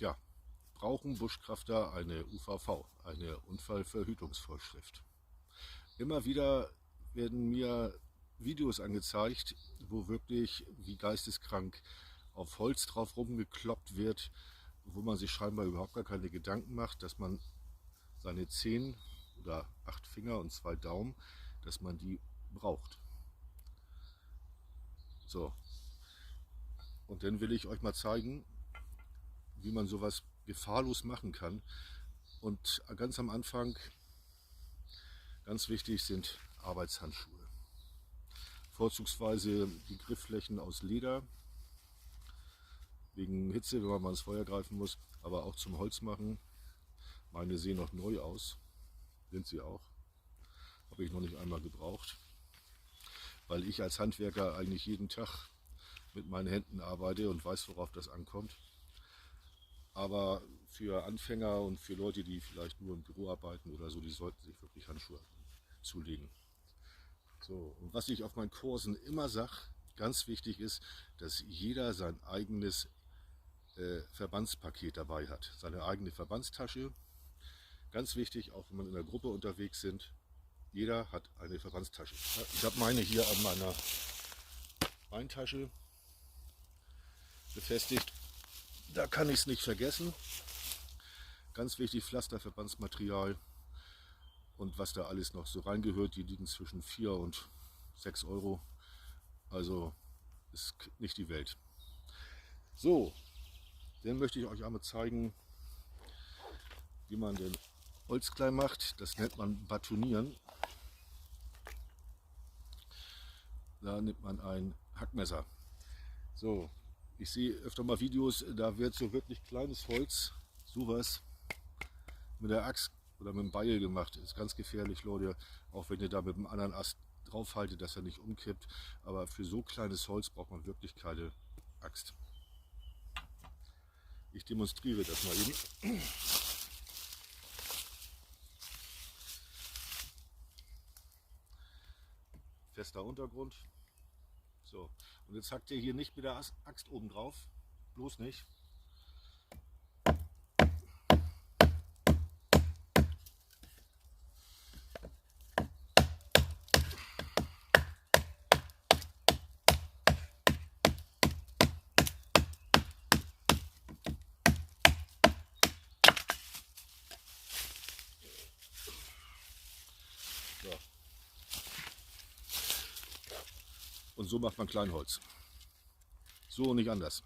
Ja, brauchen Buschkrafter eine UVV, eine Unfallverhütungsvorschrift? Immer wieder werden mir Videos angezeigt, wo wirklich wie geisteskrank auf Holz drauf rumgekloppt wird, wo man sich scheinbar überhaupt gar keine Gedanken macht, dass man seine 10 oder 8 Finger und 2 Daumen, dass man die braucht. So, und dann will ich euch mal zeigen, wie man sowas gefahrlos machen kann. Und ganz am Anfang, ganz wichtig, sind Arbeitshandschuhe. Vorzugsweise die Griffflächen aus Leder, wegen Hitze, wenn man mal ins Feuer greifen muss, aber auch zum Holz machen. Meine sehen noch neu aus, sind sie auch. Habe ich noch nicht einmal gebraucht, weil ich als Handwerker eigentlich jeden Tag mit meinen Händen arbeite und weiß, worauf das ankommt. Aber für Anfänger und für Leute, die vielleicht nur im Büro arbeiten oder so, die sollten sich wirklich Handschuhe zulegen. So, und was ich auf meinen Kursen immer sage, ganz wichtig ist, dass jeder sein eigenes Verbandspaket dabei hat. Seine eigene Verbandstasche. Ganz wichtig, auch wenn man in der Gruppe unterwegs sind, jeder hat eine Verbandstasche. Ich habe meine hier an meiner Beintasche befestigt. Da kann ich es nicht vergessen. Ganz wichtig, Pflasterverbandsmaterial und was da alles noch so reingehört, die liegen zwischen 4 und 6 Euro. Also ist nicht die Welt. So, dann möchte ich euch einmal zeigen, wie man den Holz klein macht. Das nennt man Batonieren. Da nimmt man ein Hackmesser. So, ich sehe öfter mal Videos, da wird so wirklich kleines Holz, sowas, mit der Axt oder mit dem Beil gemacht. Ist ganz gefährlich, Leute, auch wenn ihr da mit dem anderen Ast draufhaltet, dass er nicht umkippt. Aber für so kleines Holz braucht man wirklich keine Axt. Ich demonstriere das mal eben. Fester Untergrund. So, und jetzt hackt ihr hier nicht mit der Axt oben drauf, bloß nicht. So. Und so macht man Kleinholz. So und nicht anders.